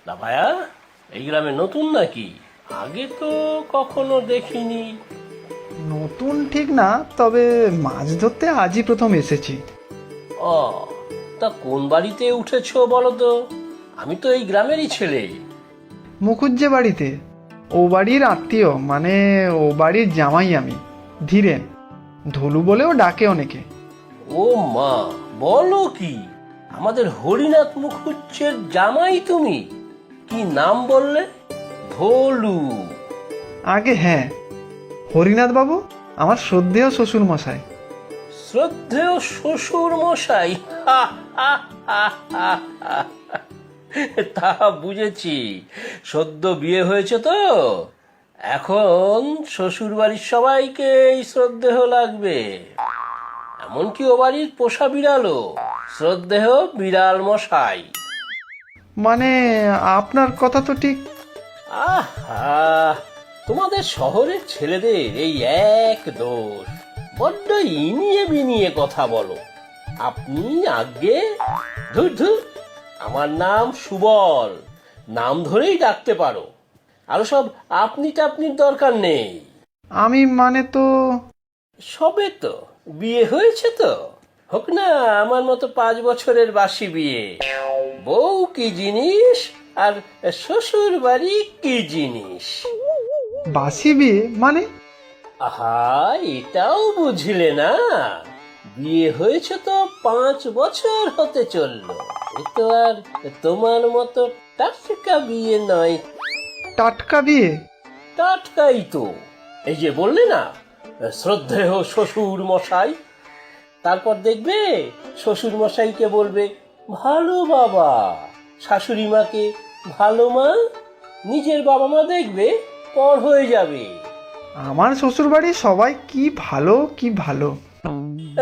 না ভায়া, এই গ্রামে নতুন নাকি? আগে তো কখনো দেখিনি। নতুন ঠিক না, তবে মাছ ধরতে আজই প্রথম এসেছি। ও, তা কোন বাড়িতে উঠেছো বলো তো? আমি তো এই গ্রামেরই ছেলে। মুখুজ্জে বাড়িতে। ও বাড়ির আত্মীয়, মানে ও বাড়ির জামাই আমি, ধীরেন। ধলু বলেও ডাকে অনেকে। ও মা, বলো কি? আমাদের হরিনাথ মুখুজ্জের জামাই তুমি? কি নাম বললে? ভোলু? আগে হ্যাঁ, হরিনাথ বাবু আমার শ্রদ্ধেয় শ্বশুর মশাই। শ্রদ্ধেয় শ্বশুর মশাই? হা, হা, হা, হা, হা। তা বুঝেছি, সদ্য বিয়ে হয়েছে তো এখন শ্বশুর বাড়ির সবাইকেই শ্রদ্ধেয় লাগবে। এমনকি ও বাড়ির পোষা বিড়ালও শ্রদ্ধেয় বিড়াল মশাই। মানে আপনার কথা তো ঠিক। আহা, তোমাদের শহরের ছেলেদের এই এক দোষ, বড্ড ইনিয়ে বিনিয়ে কথা বলো। আপনি আগে, ধুর ধুর, আমার নাম সুবল, নাম ধরেই ডাকতে পারো। আরো সব আপনি টাপনির দরকার নেই। আমি মানে তো সবে তো বিয়ে হয়েছে, তো হোক না আমার মতো 5 বছরের বাসি বিয়ে। বউ কি জিনিস আর শ্বশুর বাড়ি কি জিনিস? বাসি বিয়ে মানে? আহা, এটাও বুঝলে না? বিয়ে হয়েছে তো 5 বছর হতে চললো। এ তো আর তোমার মতো টাটকা বিয়ে নয়। টাটকা বিয়ে? টাটকাই তো। এই যে বললে না, শ্রদ্ধেয় শ্বশুর মশাই, তারপর দেখবে শ্বশুর মশাইকে বলবে ভালো বাবা, শাশুড়ি মাকে ভালো মা, নিজের বাবা মা দেখবে পর হয়ে যাবে। আমার শ্বশুর বাড়ির সবাই কি ভালো, কি ভালো।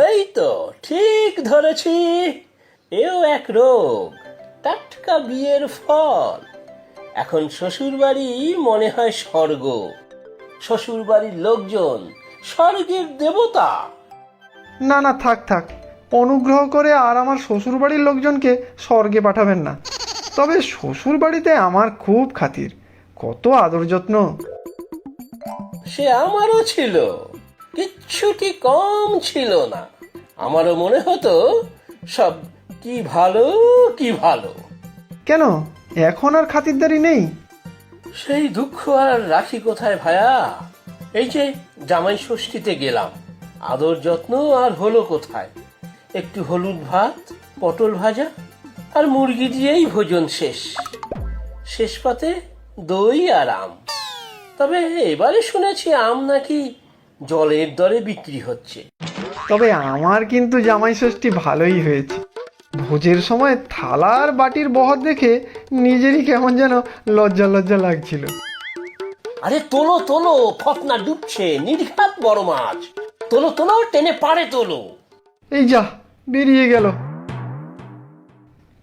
এই তো ঠিক ধরেছি। এও এক রোগ, টাটকা বিয়ের ফল। এখন শ্বশুর বাড়ি মনে হয় স্বর্গ। শ্বশুর বাড়ির লোকজন স্বর্গের দেবতা। না না, থাক থাক, অনুগ্রহ করে আর আমার শ্বশুর বাড়ির লোকজনকে স্বর্গে পাঠাবেন না। তবে শ্বশুর বাড়িতে আমার খুব খাতির, কত আদর যত্ন। সে আমারও ছিল, কিচ্ছুটি কম ছিল না। আমারও মনে হতো সব কি ভালো, কি ভালো। কেন এখন আর খাতিরদারি নেই? সেই দুঃখ আর রাখি কোথায় ভায়া? এই যে জামাই ষষ্ঠীতে গেলাম, আদর যত্ন আর হলো কোথায়? একটু হলুদ ভাত, পটল ভাজা আর মুরগি দিয়েই ভোজন শেষ। শেষ পাতে দই আর আম। তবে এবারে শুনেছি আম নাকি জলের দরে বিক্রি হচ্ছে। তবে আমার কিন্তু জামাই ষষ্ঠী ভালোই হয়েছে। ভোজের সময় থালা আর বাটির বহর দেখে নিজেরই কেমন যেন লজ্জা লজ্জা লাগছিল। আরে তোলো তোলো, ফতনা ডুবছে, নির্ঘাত বড় মাছ। তোলো তোলো, টেনে পাড়ে তোলো। এই যা, বেরিয়ে গেল।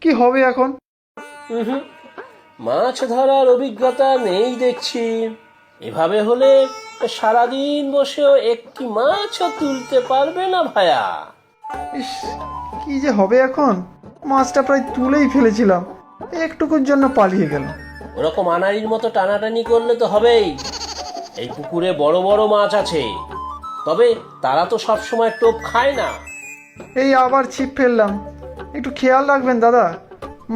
কি হবে এখন? হুম, মাছ ধরার অভিজ্ঞতা নেই দেখছি। এভাবে হলে সারাদিন বসেও একটি মাছও তুলতে পারবে না ভায়া। ইস, কি যে হবে এখন? মাছটা প্রায় তুলেই ফেলেছিলাম, একটুকুর জন্য পালিয়ে গেল। ওরকম আনাড়ির মতো টানাটানি করলে তো হবেই। এই পুকুরে বড় বড় মাছ আছে, তবে তারা তো সবসময় টোপ খায় না। এই আবার ছিপ ফেললাম, একটু খেয়াল রাখবেন দাদা।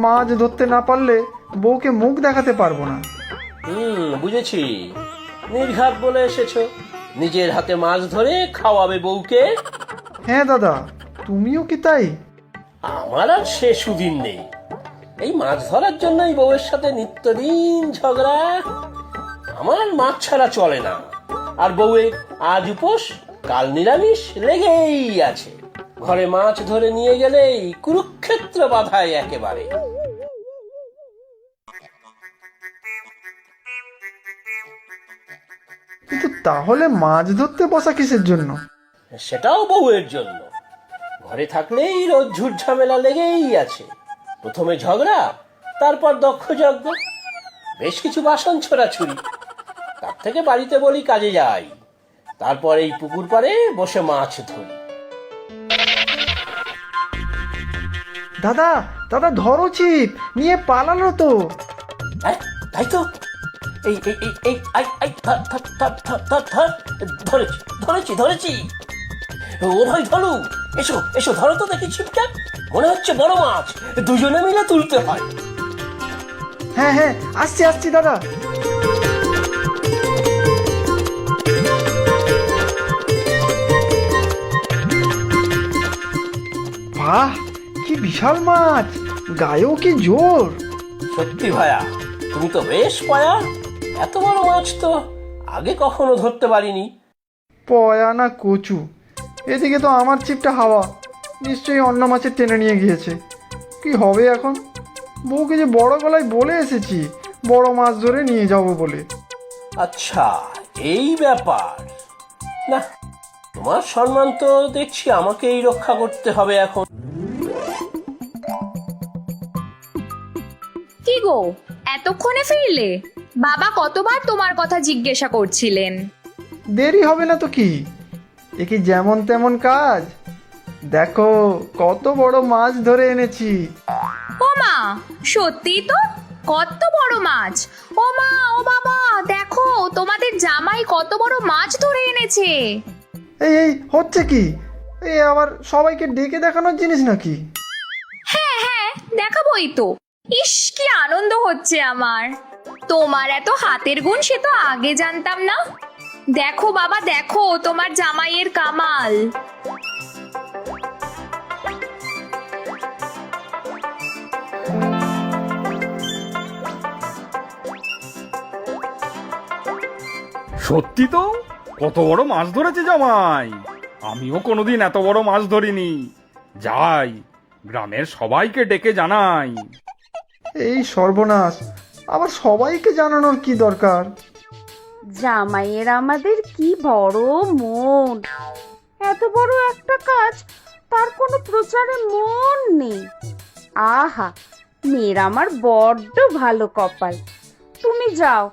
মাছ ধরতে না পারলে বউকে মুখ দেখাতে পারবো না। বুঝেছি। নির্ঘাত বলে এসেছো, নিজের হাতে মাছ ধরে খাওয়াবে বউকে। হ্যাঁ দাদা, তুমিও কি তাই? আমার আর সে সুদিন নেই। এই মাছ ধরার জন্যই বউয়ের সাথে নিত্যদিন ঝগড়া। আমার মাছ ছাড়া চলে না, আর বউয়ের আজ উপোস কাল নিরামিষ লেগেই আছে। ঘরে মাছ ধরে নিয়ে গেলেই কুরুক্ষেত্র বাধায় একেবারে। কিন্তু তাহলে মাছ ধরতে বসা কিসের জন্য? সেটাও বউয়ের জন্য। ঘরে থাকলেই রোজ ঝুট ঝামেলা লেগেই আছে। প্রথমে ঝগড়া, তারপর দক্ষ যজ্ঞ, বেশ কিছু বাসন ছোড়াছুড়ি। তার থেকে বাড়িতে বলি কাজে যাই, তারপর এই পুকুর পাড়ে বসে মাছ ধরি। দাদা দাদা, ধরো ছিপ, নিয়ে পালালো তো। তাই তো, এই এই এই এই আই আই ধর ধর ধর ধর ধর ধর ধরেছি ধরেছি ধরেছি। ও ভাই ধরু, এসো এসো, ধরো তো দেখি ছিপটা, মনে হচ্ছে বড় মাছ, দুজনে মিলে তুলতে হয়। হ্যাঁ হ্যাঁ, আসছি আসছি দাদা। বাহ, কি বিশাল মাছ, গায়েও কি জোর। সত্যি ভায়া, তুমি তো বেশ পয়া, এত বড় মাছ তো আগে কখনো ধরতে পারিনি। পয়া না কচু, এদিকে তো আমার ছিপটা হাওয়া, নিশ্চয়ই অন্য মাছের টেনে নিয়ে গিয়েছে। কি হবে এখন? বউকে যে বড় গলায় বলে এসেছি বড় মাছ ধরে নিয়ে যাবো বলে। আচ্ছা, এই ব্যাপার। না, তোমার সম্মান তো দেখছি আমাকেই রক্ষা করতে হবে এখন। কি গো, এতক্ষণে ফিরলে? বাবা কতবার তোমার কথা জিজ্ঞাসা করছিলেন। দেরি হবে না তো কি, এ কি যেমন তেমন কাজ? দেখো কত বড় মাছ ধরে এনেছি। ও মা, সত্যি তো? কত বড় মাছ! ও মা, ও বাবা, দেখো তোমাদের জামাই কত বড় মাছ ধরে এনেছে। এই এই হচ্ছে কি? এই আবার সবাইকে ডেকে দেখানোর জিনিস নাকি? হ্যাঁ হ্যাঁ, দেখাবোই তো। ইস, কি আনন্দ হচ্ছে আমার। তোমার এত হাতের গুণ সে তো আগে জানতাম না। দেখো বাবা, দেখো তোমার জামাইয়ের কামাল। সত্যি তো, কত বড় মাছ ধরেছে জামাই। আমিও কোনোদিন এত বড় মাছ ধরিনি। যাই, গ্রামের সবাইকে ডেকে জানাই। এই সর্বনাশ, আবার সবাইকে জানানোর কি দরকার? জামাইয়ের আমাদের কি বড় মন, এত বড় একটা কাজ তার কোনো প্রচারে মন নেই। আহা, মেয়ের আমার বড্ড ভালো কপাল। তুমি যাও,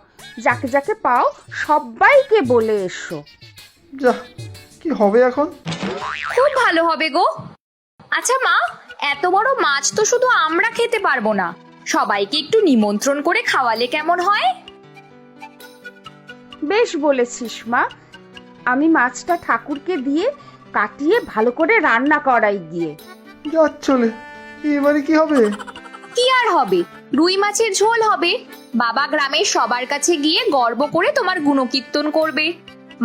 যাকে যাকে পাও সবাইকে বলে এসো। যা, কি হবে এখন? খুব ভালো হবে গো। আচ্ছা মা, এত বড় মাছ তো শুধু আমরা খেতে পারবো না, সবাইকে একটু নিমন্ত্রণ করে খাওয়ালে কেমন হয়? বেশ বলেছিস মা, আমি মাছটা ঠাকুরকে দিয়ে কাটিয়ে ভালো করে রান্না করাই গিয়ে। যাচ্ছলে, এবারে কি হবে? কি আর হবে, রুই মাছের ঝোল হবে। বাবা গ্রামের সবার কাছে গিয়ে গর্ব করে তোমার গুণকীর্তন করবে।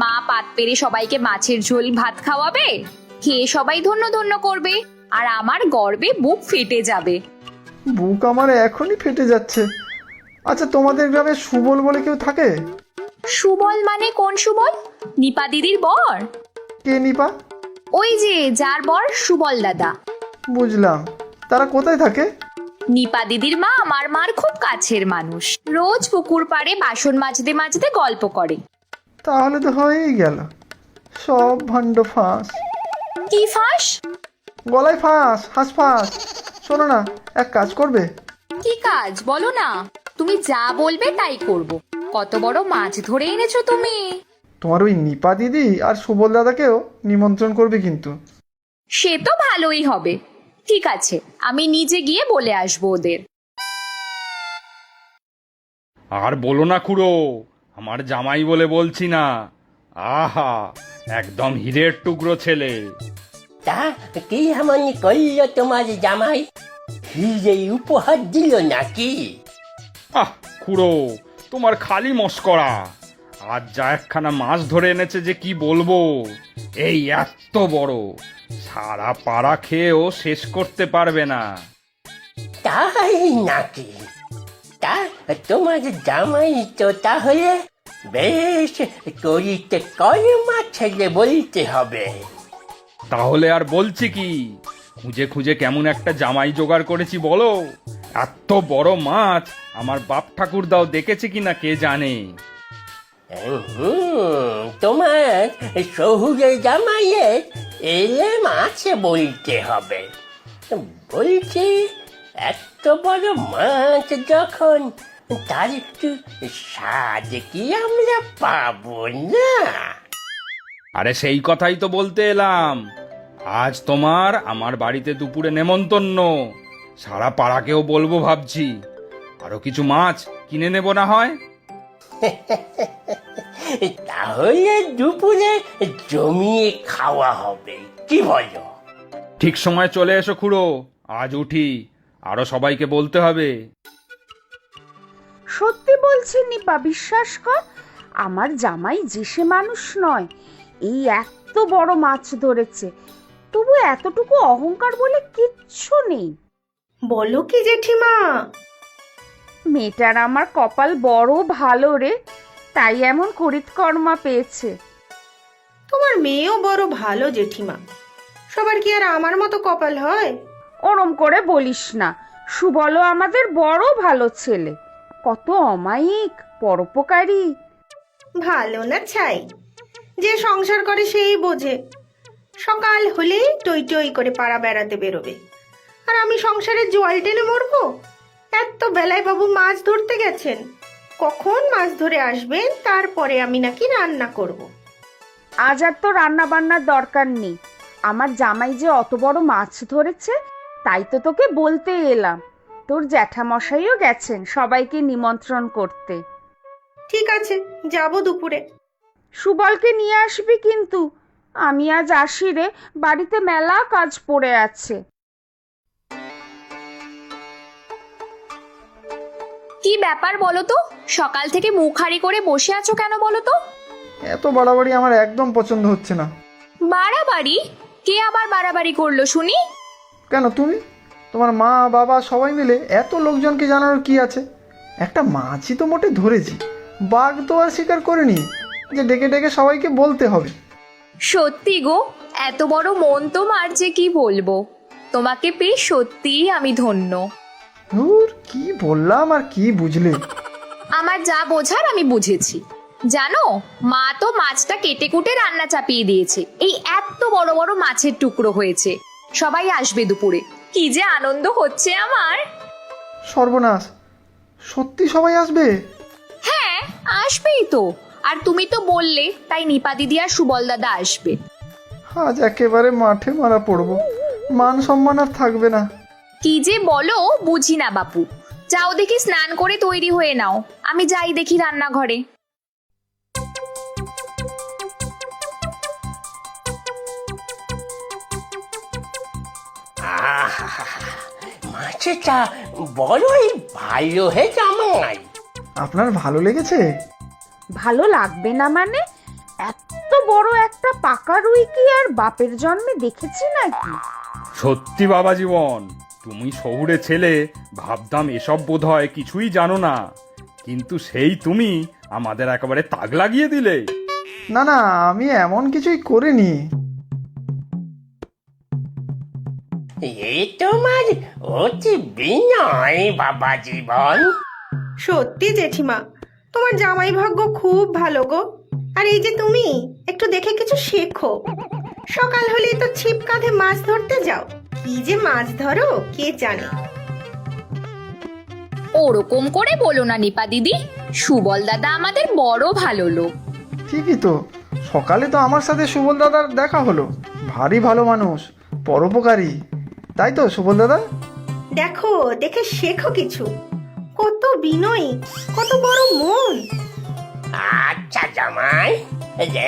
মা পাত পেরে সবাইকে মাছের ঝোল ভাত খাওয়াবে, খেয়ে সবাই ধন্য ধন্য করবে, আর আমার গর্বে বুক ফেটে যাবে। বুক আমার এখনই ফেটে যাচ্ছে। আচ্ছা, তোমাদের গ্রামে সুবল বলে কেউ থাকে? সুবল মানে কোন সুবল? নিপা দিদির বর? কে নিপা? ওই যে যার বর সুবল দাদা। বুঝলাম, তারা কোথায় থাকে? নিপা দিদির মা আমার মার খুব কাছের মানুষ, রোজ পুকুর পাড়ে বাসন মাজতে মাজতে গল্প করে। তাহলে তো হয়েই গেল, সব ভাণ্ড ফাঁস। কি ফাঁস? গলায় ফাঁস, হাঁস ফাঁস। শোনো না, এক কাজ করবে? কি কাজ বলো না, তুমি যা বলবে তাই করব। কত বড় মাছ ধরে এনেছো তুমি! তোমার ওই নিপা দিদি আর সুবল দাদাকেও নিমন্ত্রণ করবে কিন্তু। সে তো ভালোই হবে। ঠিক আছে, আমি নিজে গিয়ে বলে আসবো ওদের। আর বলো না খুড়ো, আমার জামাই বলে বলছি না। আহা, একদম হীরের টুকরো ছেলে। তা কি এমন করলো তোমার জামাই? হিরে উপহার দিল নাকি? আহ খুড়ো, তোমার খালি মস্করা। আজ যা একখানা মাছ ধরে এনেছে যে কি বলবো। এই এত বড়, সারা পাড়া খেয়েও শেষ করতে পারবে না। তাই নাকি? তা তোমার জামাই তো তাহলে বেশ করিতে কর্মা ছেলে বলতে হবে। তাহলে আর বলছি কি, খুঁজে খুঁজে কেমন একটা জামাই জোগাড় করেছি বলো। এত বড় মাছ আমার বাপ ঠাকুরদাও দেখেছে কিনা কে জানে। তোমার শহুরে জামাইয়ের এলে মাছে বলতে হবে। বলছি, এত বড় মাছ যখন, তার একটু স্বাদ কি আমরা পাবো না? আরে সেই কথাই তো বলতে এলাম। আজ তোমার আমার বাড়িতে দুপুরে নেমন্তন্ন, সারা পাড়াকেও বলবো ভাবছি। আরো কিছু মাছ কিনে নেব না হয়? তাহলে দুপুরে জমিয়ে খাওয়া হবে, কি বলো? ঠিক সময় চলে এসো খুড়ো, আজ উঠি, আরো সবাইকে বলতে হবে। সত্যি বলছি নিপা, বিশ্বাস কর, আমার জামাই যে সে মানুষ নয়। এই এত বড় মাছ ধরেছে, তবু এতটুকু অহংকার বলে কিচ্ছু নেই। বলো কি জেঠিমা? মেয়েটার আমার কপাল বড় ভালো রে, তাই এমন করিতকর্মা পেয়েছে। তোমার মেয়েও বড় ভালো জেঠিমা, সবার কি আর আমার মতো কপাল হয়? ওরম করে বলিস না, সুবলও আমাদের বড় ভালো ছেলে, কত অমায়িক, পরোপকারী। ভালো না ছাই, যে সংসার করে সেই বোঝে। সকাল হলেই টই টই করে পাড়া বেড়াতে বেরোবে, আর আমি সংসারে জল টেনে মরবো? এত বেলায় বাবু মাছ ধরতে গেছেন, কখন মাছ ধরে আসবেন তারপরে আমি নাকি রান্না করব। আজ আর তো রান্না বান্নার দরকার নেই, আমার জামাই যে অত বড় মাছ ধরেছে তাই তো তোকে বলতে এলাম। তোর জ্যাঠামশাইও গেছেন সবাইকে নিমন্ত্রণ করতে। ঠিক আছে, যাব দুপুরে। সুবলকে নিয়ে আসবি কিন্তু, আমি আজ আসি রে, বাড়িতে মেলা কাজ পড়ে আছে। কি ব্যাপার বলো তো, সকাল থেকে মুখ হাড়ি করে বসে আছো কেন বলো তো? এত বাড়াবাড়ি আমার একদম পছন্দ হচ্ছে না। বাড়াবাড়ি? কে আবার বাড়াবাড়ি করলো শুনি? কেন তুমি? তোমার মা বাবা সবাই মিলে এত লোকজনকে জানানোর কি আছে? একটা মাছই তো মোটে ধরেছি, বাঘ তো আর শিকার করিনি যে ডেকে ডেকে সবাইকে বলতে হবে। সত্যি গো, এত বড় মন তোমার যে কি বলবো। তোমাকে পেয়ে সত্যিই আমি ধন্য। ধুর, কি বললাম আর কি বুঝলে? আমার যা বোঝার আমি বুঝেছি। জানো, মা তো মাছটা কেটে কুটে রান্না চাপিয়ে দিয়েছে, এই এত বড় বড় মাছের টুকরো হয়েছে। সবাই আসবে দুপুরে, কি যে আনন্দ হচ্ছে আমার। সর্বনাশ, সত্যি সবাই আসবে? হ্যাঁ, আসবেই তো। আর তুমি তো বললে, তাই নিপা দিদি আর সুবল দাদা আসবে। আজ একেবারে মাঠে মারা পড়বো, মান সম্মান আর থাকবে না। কি যে বলো বুঝি না বাপু। যাও দেখি স্নান করে তৈরি হয়ে নাও, আমি যাই দেখি রান্নাঘরে। মাছটা বড়ই ভালো হে জামাই। আপনার ভালো লেগেছে? ভালো লাগবে না মানে? এত বড় একটা পাকা রুই কি আর বাপের জন্মে দেখেছি নাকি? সত্যি বাবা জীবন, তুমি শহুরে ছেলে, ভাবতাম এসব বোধহয় কিছুই জানো না, কিন্তু সেই তুমি আমাদের একেবারে তাক লাগিয়ে দিলে। না না, আমি এমন কিছুই করিনি। এ তোমার অতি বিনয় বাবা জীবন। সত্যি জেঠিমা, তোমার জামাই ভাগ্য খুব ভালো গো। আর এই যে তুমি একটু দেখে কিছু শেখো, সকাল হলেই তো ছিপ কাঁধে মাছ ধরতে যাও। কি যে মাছ ধরো কে জানে। ওরকম করে বলো না নিপা দিদি, সুবল দাদা আমাদের বড় ভালো লোক। ঠিকই তো, সকালে তো আমার সাথে সুবল দাদার দেখা হলো, ভারী ভালো মানুষ, পরোপকারী, তাই তো সুবল দাদা? দেখো, দেখে শেখো কিছু। কত বিনয়ী, কত বড় মন। আচ্ছা জামাই,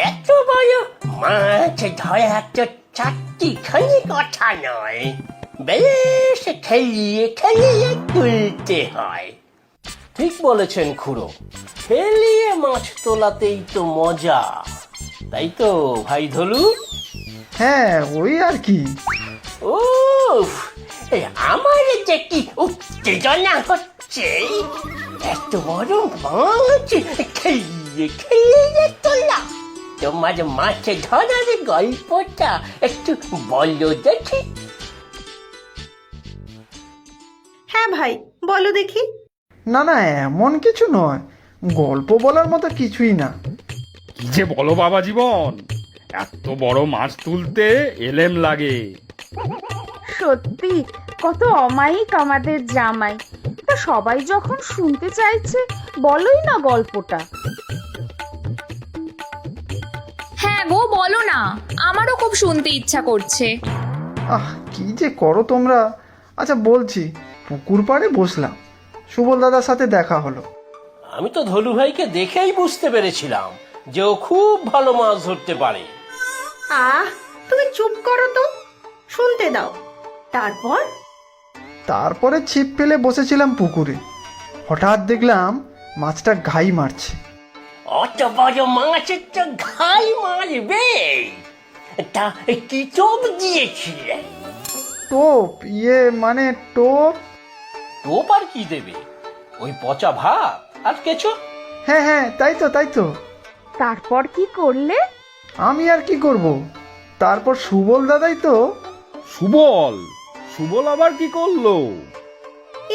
এত বড় মাছ ধরা তো চারটিখানি কথা নয়, বেশ খেলিয়ে খেলিয়ে তুলতে হয়। ঠিক বলেছেন খুড়ো, খেলিয়ে মাছ তোলাতেই তো মজা, তাই তো ভাই ধলু? হ্যাঁ, ওই আর কি। ও আমার যে কি উত্তেজনা হচ্ছে! এত বড় মাছ খেলিয়ে খেলিয়ে তোলা। তোমার মাছ ধরার গল্পটা একটু বলো দেখি। হ্যাঁ ভাই, বলো দেখি। না না, এমন কিছু নয়, গল্প বলার মতো কিছুই না। কি যে বলো বাবা জীবন, এত বড় মাছ তুলতে এলেম লাগে। সত্যি কত অমায়িক আমাদের জামাই। তা সবাই যখন শুনতে চাইছে, বলোই না গল্পটা। হ্যাঁ গো, বলো না, আমারও খুব শুনতে ইচ্ছা করছে। আহ, কি যে করো তোমরা। আচ্ছা বলছি, পুকুর পাড়ে বসলাম, সুবল দাদার সাথে দেখা হলো। আমি তো ধলু ভাইকে দেখেই বুঝতে পেরেছিলাম যে ও খুব ভালো মাছ ধরতে পারে। আহ, তুমি চুপ করো তো, শুনতে দাও। তারপর? তারপরে ছিপ ফেলে বসেছিলাম পুকুরে, হঠাৎ দেখলাম মাছটা ঘাই মারছে। অত বড় মাছের তো ঘাই মারবে, তা কি টোপ দিয়েছিলে? টোপ? মানে টোপ? টোপ আর কি দেবে, ওই পচা ভাত আর কেঁচো। হ্যাঁ হ্যাঁ, তাই তো। তারপর কি করলে? আমি আর কি করব, তারপর সুবল দাদাই তো। সুবল? সুবল আবার কি করলো?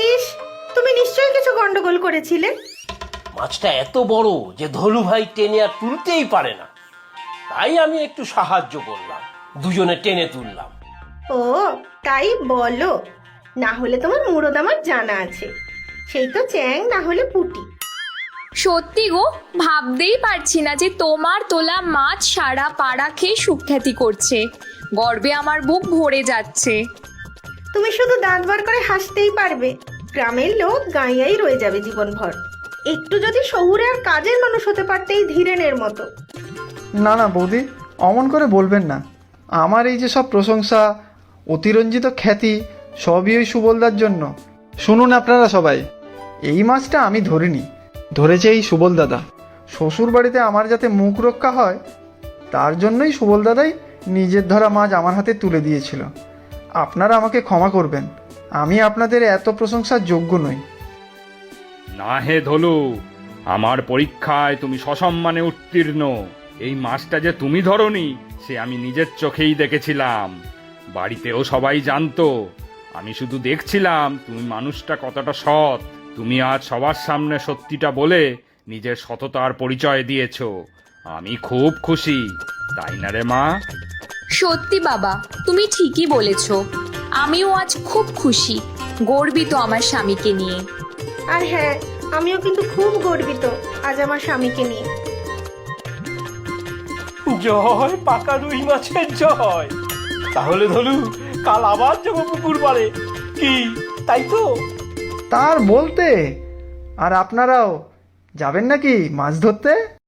ইস, তুমি নিশ্চয়ই কিছু গন্ডগোল করেছিলে। মাছটা এত বড় যে ধলু ভাই টেনে আর তুলতেই পারে না, তাই আমি একটু সাহায্য করলাম, দুজনে টেনে তুললাম। ও, তাই বলো। না হলে তোমার মুরদ আমার জানা আছে, সেই তো চ্যাং না হলে পুটি। সত্যি গো, ভাবতেই পারছি না যে তোমার তোলা মাছ সারা পাড়া খেয়ে সুখ্যাতি করছে। গর্বে আমার বুক ভরে যাচ্ছে। তুমি শুধু দাঁত বার করে হাসতেই পারবে, গ্রামের লোক গাঁইয়াই রয়ে যাবে জীবনভর। একটু যদি শহুরে আর কাজের মানুষ হতে পারতেই ধীরেনের মতো। না বৌদি, অমন করে বলবেন না। আমার এই যে সব প্রশংসা, অতিরঞ্জিত খ্যাতি, সবই ওই সুবলদার জন্য। শুনুন আপনারা সবাই, এই মাছটা আমি ধরিনি, ধরেছে এই সুবল দাদা। শ্বশুর বাড়িতে আমার যাতে মুখ রক্ষা হয়, তার জন্যই সুবল দাদাই নিজের ধরা মাছ আমার হাতে তুলে দিয়েছিল। আপনারা আমাকে ক্ষমা করবেন, আমি আপনাদের এত প্রশংসার যোগ্য নই। না হে ধলু, আমার পরীক্ষায় তুমি সসম্মানে উত্তীর্ণ। এই মাছটা যে তুমি ধরনি সে আমি নিজের চোখেই দেখেছিলাম, বাড়িতেও সবাই জানতো। আমি শুধু দেখছিলাম তুমি মানুষটা কতটা সৎ। তুমি আজ সবার সামনে সত্যিটা বলে নিজের সততার পরিচয় দিয়েছো। আমি খুব খুশি, তাই না রে মা? সত্যি বাবা, তুমি ঠিকই বলেছ। আমিও আজ খুব খুশি, গর্বিত আমার স্বামীকে নিয়ে। আর হ্যাঁ, আমিও কিন্তু খুব গর্বিত আজ আমার স্বামীকে নিয়ে। জয় পাকা রুই মাছের জয়। তাহলে ধলু, কাল আবার যাবো পুকুর পাড়ে, কি তাই তো? তার বলতে, আর আপনারাও যাবেন নাকি মাছ ধরতে?